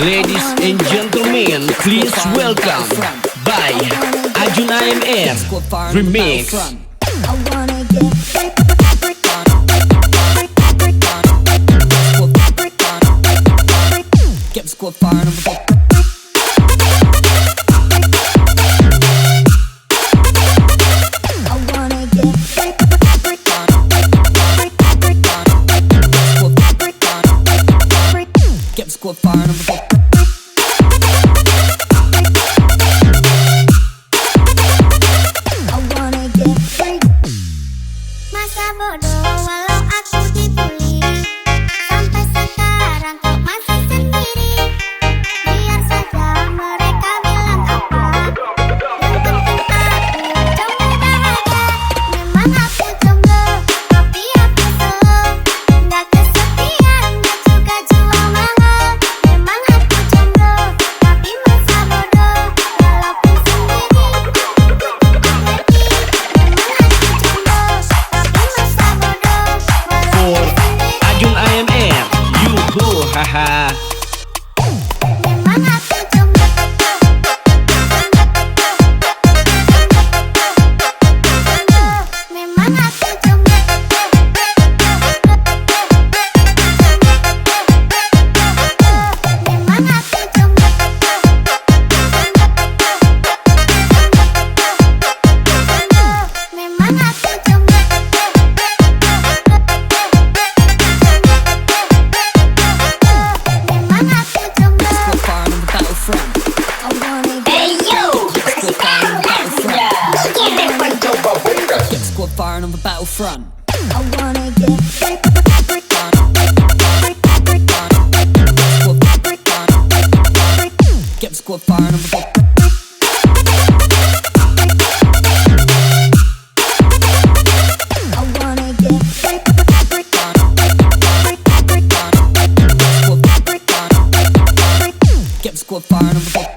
Ladies and gentlemen, please welcome by AJUN AMR Remix. Get squad fire number 4. Get squad fire number 4. Masa bodoh walau aku dibully, sampai sekarang kok masih sendiri. Biar saja mereka bilang apa, yang penting aku jomblo bahagia. Memang aku jomblo, tapi aku slow, nggak kesepian, nggak juga jual mahal. Memang aku jomblo, tapi masa bodoh walaupun sendiri. For AJUN AMR, yuhu, haha. Memang aku jomblo. Memang aku jomblo. Memang aku jomblo. Memang aku jomblo. Memang aku jomblo. Squad fire number battlefront. I wanna get Squad fire number battlefront. Get squad fire number battlefront. I wanna get Get squad fire number 4. I wanna get Get squad fire number 4.